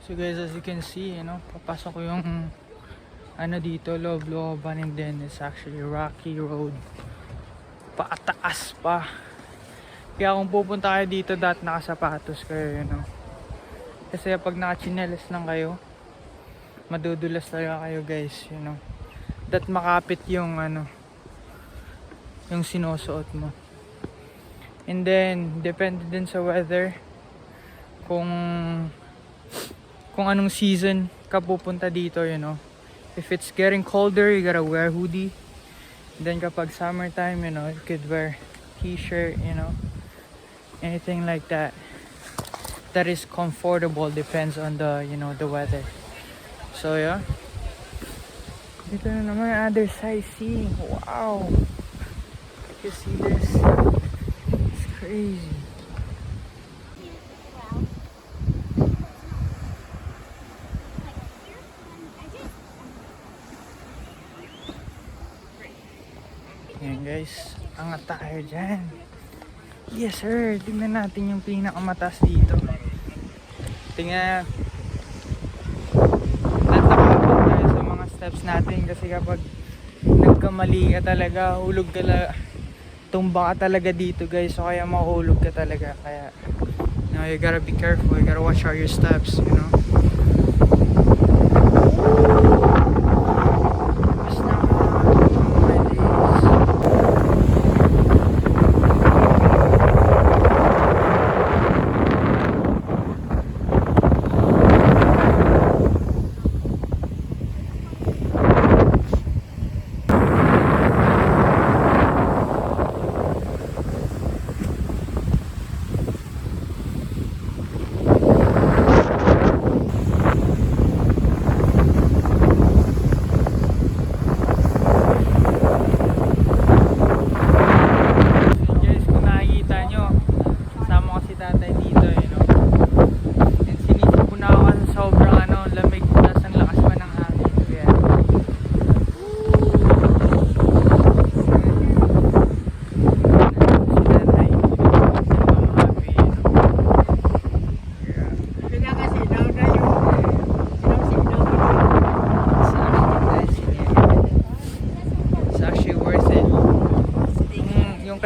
So guys, as you can see, papasok ko yung dito, loob-looban, and then it's actually rocky road. Pataas pa. Kaya kung pupunta kayo dito, nakasapatos kayo, Kasi pag naka-chinelas lang kayo, madudulas talaga kayo guys, makapit yung yung sinusuot mo. And then, depende din sa weather, kung anong season ka pupunta dito, If it's getting colder, you gotta wear hoodie. Then kapag summertime, you could wear t-shirt, anything like that. That is comfortable, depends on the, the weather. So yeah. Dito na naman other sightseeing. Wow. You see this? It's crazy. Ayan guys, angat tayo dyan. Yes sir, tingnan natin yung pinakamataas dito. Tingnan, natakabot tayo sa mga steps natin kasi kapag nagkamali ka talaga, hulog ka tumba ka talaga dito guys. So kaya mahulog ka talaga. Kaya you gotta be careful, you gotta watch out your steps,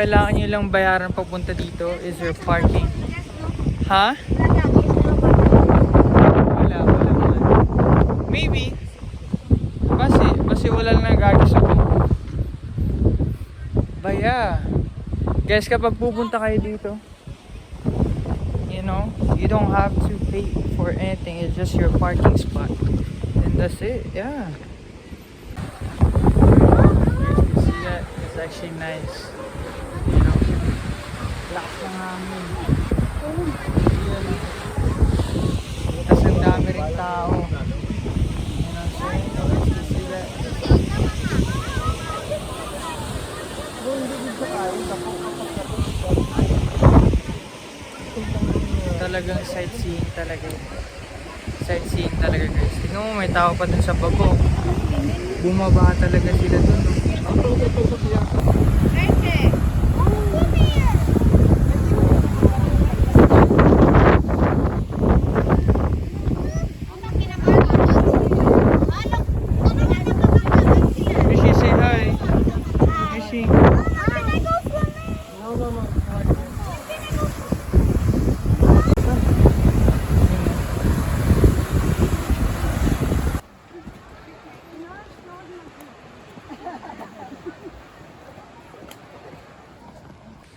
kailangan nyo lang bayaran papunta dito is your parking. Ha? Wala. Maybe. Kasi wala lang nag-agisok. Baya. Guys, kapag pupunta kayo dito, you don't have to pay for anything. It's just your parking spot. And that's it. Yeah. You see that? It's actually nice. Lakas ng hangin. Tapos ang dami rin tao. Talagang sightseeing talaga. Sightseeing talaga guys. Tingnan mo, may tao pa dun sa babo. Bumaba talaga sila dun.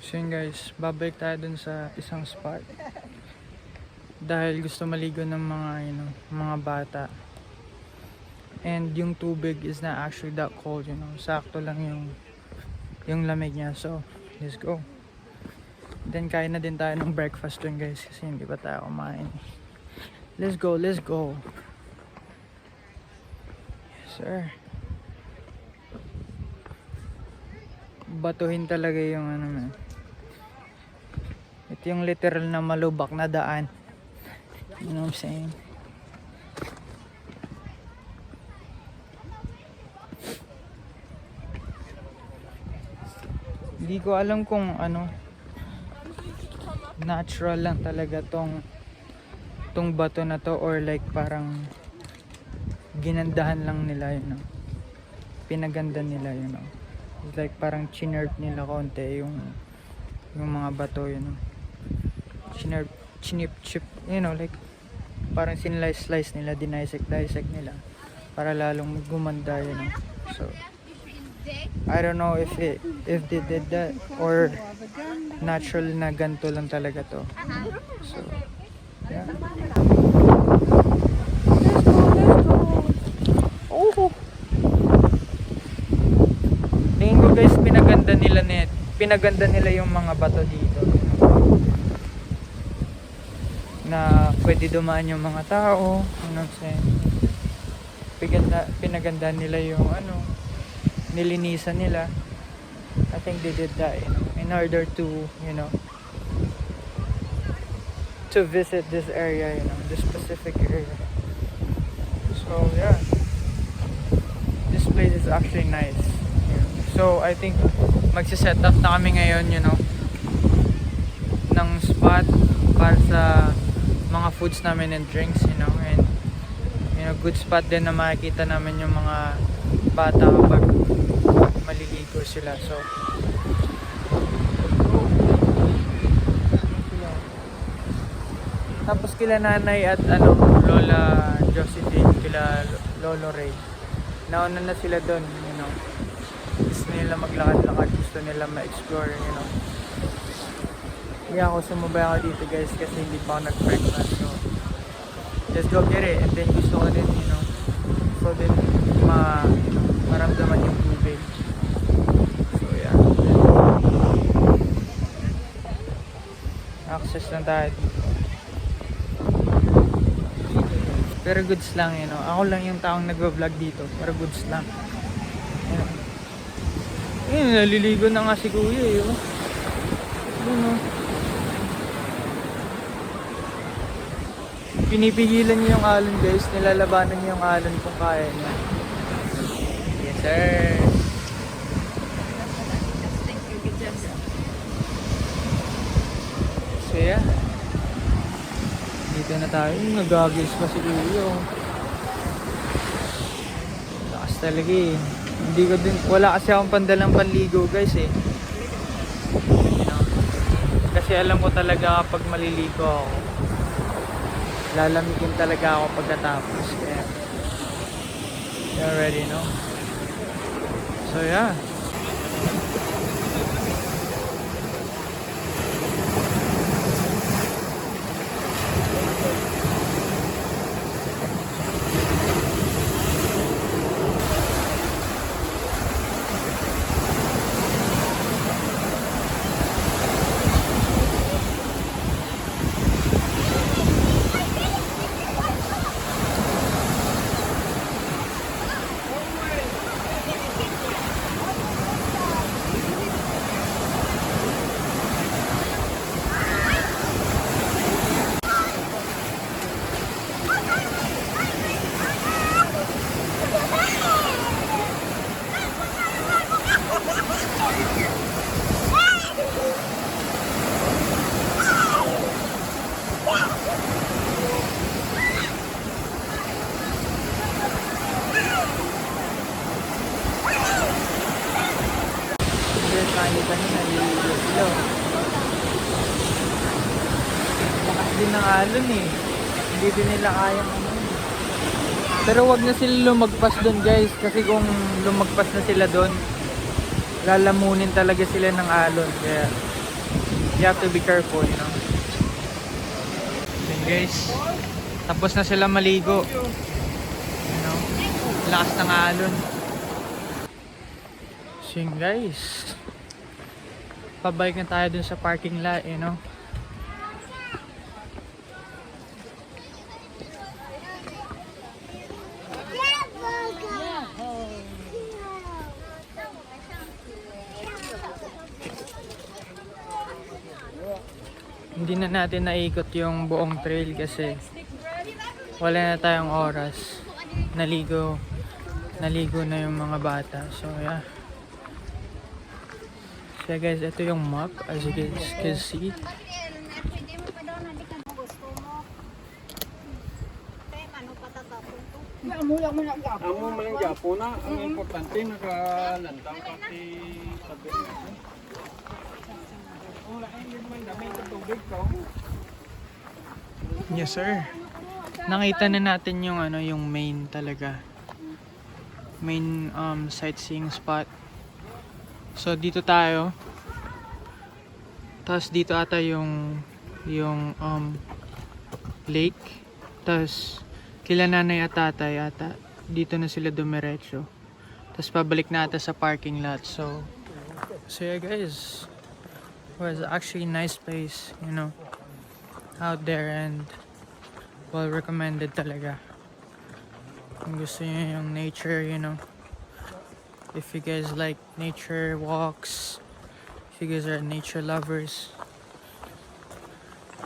So yun guys, babalik tayo dun sa isang spot dahil gusto maligo ng mga mga bata, and yung tubig is not actually that cold, sakto lang yung lamig niya. So let's go. Then kain na din tayo ng breakfast dun guys kasi hindi pa tayo kumain. Let's go. Yes sir. Batuhin talaga yung ito yung literal na malubak na daan. You know what I'm saying? Hindi ko alam kung natural lang talaga tong tong bato na to, or like parang ginandahan lang nila, you know. Pinaganda nila, you know. It's like parang chinerp nila konti yung mga bato, you know. Chinip chip, you know, like parang sinlice nila, dissect nila para lalong gumanda, you know. So I don't know if they did that or natural na ganto lang talaga to. So yeah. Oh. Tingin ko guys, pinaganda nila yung mga bato dito, na pwede dumaan yung mga tao, you know what I'm saying? Pinaganda nila yung nilinisan nila. I think they did that, you know, in order to, you know, to visit this area, you know, this specific area. So yeah, this place is actually nice. Yeah. So I think magsiset up na kami ngayon, you know, ng spot para sa mga foods namin and drinks, you know, and you know, good spot din na makikita namin yung mga bata kapag maliligo sila. So tapos kila nanay at Lola Josephine, kila Lolo Ray, nauna na sila doon, you know. Gusto nila maglakad-lakad, gusto nila ma-explore, you know. Kaya ako sumabay ako dito guys kasi hindi pa ako nag-breakfast, so just go get it. And then gusto ko din, you know, so din maramdaman yung tubig. So yeah, access lang tayo dito. Pero goods lang, you know. Ako lang yung taong nagva-vlog dito, pero goods lang, you know. Naliligo na nga si kuya, yun. Pinipigilan niya yung alon guys, nilalabanan niya yung alon kung kaya niya. Yes sir. So yeah, dito na tayo. Nag-goggles pa si kuya. Lakas talaga eh. Hindi ko din, wala kasi akong pandalang panligo guys eh, you know? Kasi alam ko talaga kapag maliligo ako, lalamigin talaga ako pagkatapos. Kaya you already know. So yeah, nakita nyo, naliligo sila. Lakas din ng alon eh. Hindi din nila kayang Pero wag na sila lumagpas doon guys, kasi kung lumagpas na sila doon, lalamunin talaga sila ng alon. Kaya you have to be careful, you know. Then guys, tapos na sila maligo, you know. Lakas ng alon. So yun guys, pabalik na tayo dun sa parking lot, you know. Hindi na natin naikot yung buong trail kasi wala na tayong oras. Naligo na yung mga bata. So yeah. So guys, ito yung map as you guys can see. amo lang man ang gapo. Amo malang gapo na. Ang importante, nakalandang pati sabi na. Wala kang hindi man dami sa tubig ko. Yes, sir. Nakita na natin yung ano, yung main talaga. Main sightseeing spot. So dito tayo. Tapos dito ata yung lake. Tapos kila nanay at tatay ata dito na sila dumiretso. Tapos pabalik na ata sa parking lot. So yeah guys, it was actually a nice place, you know, out there, and well recommended talaga. Kung gusto niyo yung nature, you know, if you guys like nature walks, if you guys are nature lovers,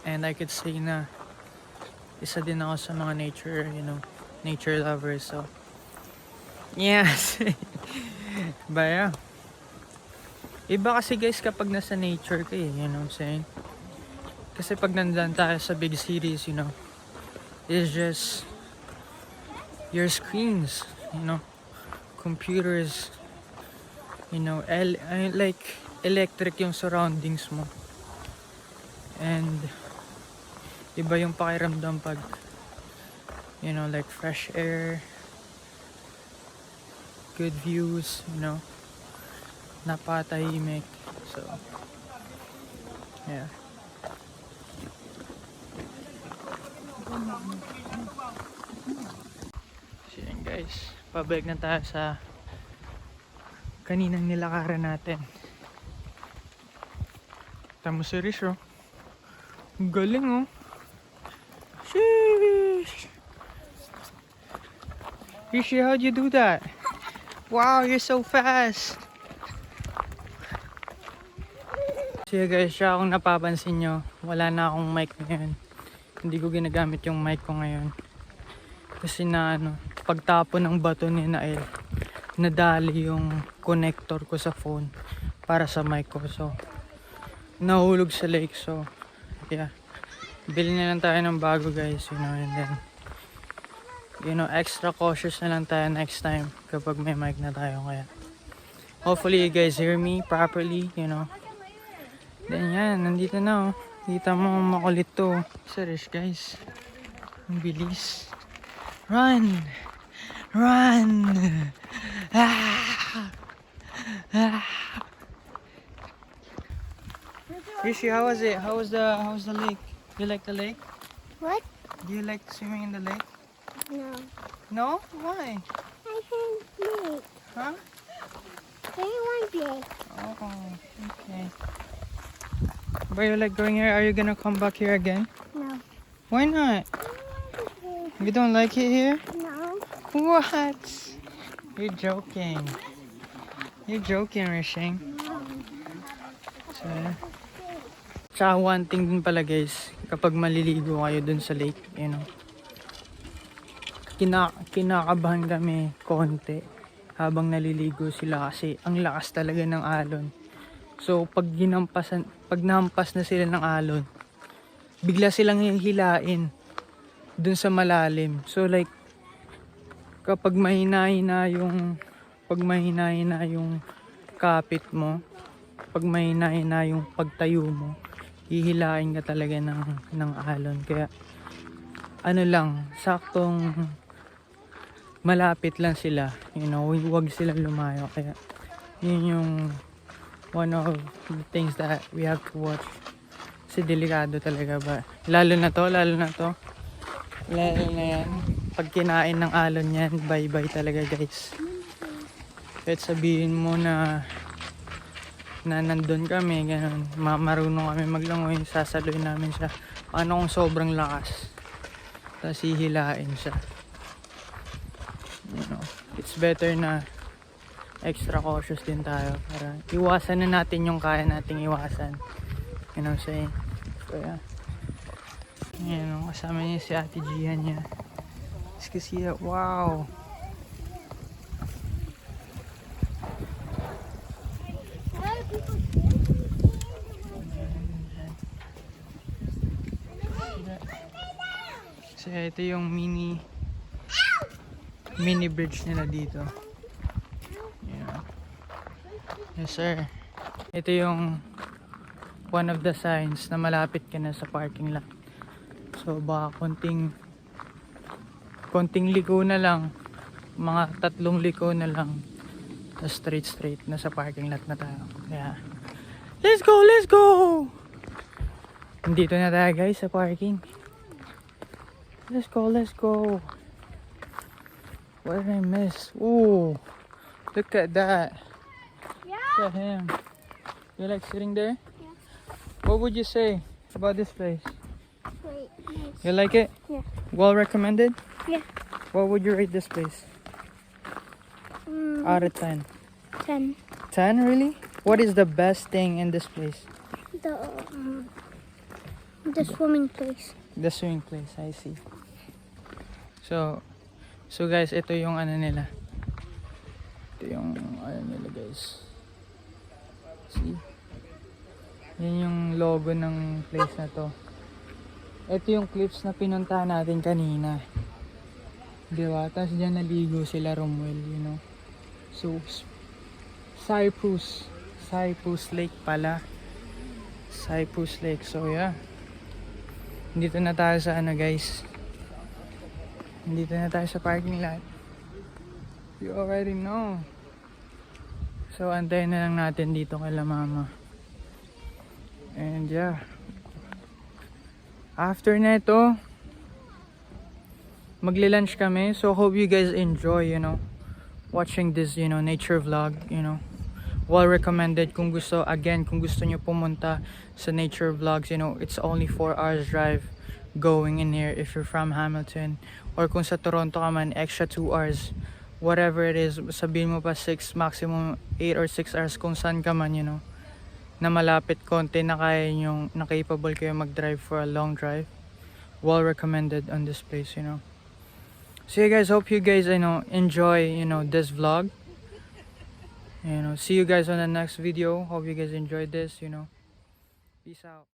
and I could say na isa din ako sa mga nature, you know, nature lovers. So yes. But yeah, iba kasi guys kapag nasa nature ka eh, you know what I'm saying? Kasi pag nandun tayo sa big cities, you know, it's just your screens, you know, computers, you know, like electric yung surroundings mo. And iba yung pakiramdam pag, you know, like fresh air, good views, you know, napatahimik. So yeah. So yun guys, pabalik na tayo sa kaninang nilakaran natin. Tama si Rish, oh. Ang galing, oh. Sheesh! Rishi, how'd you do that? Wow, you're so fast! So yeah guys, siya kung napapansin nyo, wala na akong mic ngayon. Hindi ko ginagamit yung mic ko ngayon. Kasi na ano, pagtapon ng bato ni Nael, nadali yung connector ko sa phone para sa mic ko. So, nahulog sa lake. So, yeah. Bili na lang tayo ng bago guys, you know, and then, you know, extra cautious na lang tayo next time kapag may mic na tayo. Kaya, hopefully you guys hear me properly, you know. Then yan, nandito na, oh. Kita mo makulit to. Serious guys. Ang bilis. Run! Run! Ah! Ah! Rishi, how was it? How was the lake? You like the lake? What? Do you like swimming in the lake? No. No? Why? I can't play. Huh? I want to play. Oh, okay. But you like going here? Are you gonna come back here again? No. Why not? I want to play. You don't like it here? No. What? You're joking. You're joking, Rishing. So, tsaka one thing din pala guys, kapag maliligo kayo dun sa lake, you know, kinakabahan kami konti habang naliligo sila kasi ang lakas talaga ng alon. So pag nahampas na sila ng alon, bigla silang hihilain dun sa malalim. So like kapag mahina-hina yung kapit mo, pag mahina-hina yung pagtayo mo, hihilain ka talaga ng alon. Kaya ano lang, saktong malapit lang sila, you know, huwag silang lumayo. Kaya yun yung one of the things that we have to watch. Kasi delikado talaga ba. Lalo na to. Lalo na yan. Pag kinain ng alon yan, bye-bye talaga guys. Kahit sabihin mo na nandun kami, ganun, marunong kami maglangoy, sasaluin namin siya. Paano kung sobrang lakas? Tapos hihilain siya. You know, it's better na extra cautious din tayo para iwasan na natin yung kaya nating iwasan. You know what I'm saying? So yeah. Yan, kasama niya si Ate Gian niya. As you can see that, wow! So ito yung mini mini bridge nila dito. Yeah. Yes sir. Ito yung one of the signs na malapit ka na sa parking lot. So baka konting liko na lang, mga 3 liko na lang, straight na sa parking lot na tayo. Yeah. Let's go, let's go! Dito na tayo guys sa parking. Let's go, let's go. What did I miss? Ooh, look at that. Yeah. Look at him. You like sitting there? Yeah. What would you say about this place? Wait. Nice. You like it? Yeah. Well recommended? Yeah. What would you rate this place out of 10? 10. 10 really? What is the best thing in this place? The swimming place. The swimming place, I see. So guys, ito yung ano nila. Ito yung ano nila guys. See? Yan yung logo ng place na to. Ito yung cliffs na pinuntahan natin kanina. Diba? Tapos dyan naligo sila Romuel, you know. So, Cyprus Lake pala. Cyprus Lake. So, yeah. Dito na tayo sa ano guys. Dito na tayo sa parking lot. You already know. So, antayin na lang natin dito kay la mama. And yeah. After na ito, magli-lunch kami. So, hope you guys enjoy, you know, watching this, you know, nature vlog, you know. Well recommended kung gusto nyo pumunta sa nature vlogs, you know, it's only 4 hours drive going in here if you're from Hamilton. Or kung sa Toronto ka man, extra 2 hours. Whatever it is, sabihin mo pa 6, maximum 8 or 6 hours kung saan ka man, you know. Na malapit konti na kaya nyo, na capable kayo mag-drive for a long drive. Well recommended on this place, you know. So yeah guys, hope you guys, you know, enjoy, you know, this vlog. You know, see you guys on the next video. Hope you guys enjoyed this, you know. Peace out.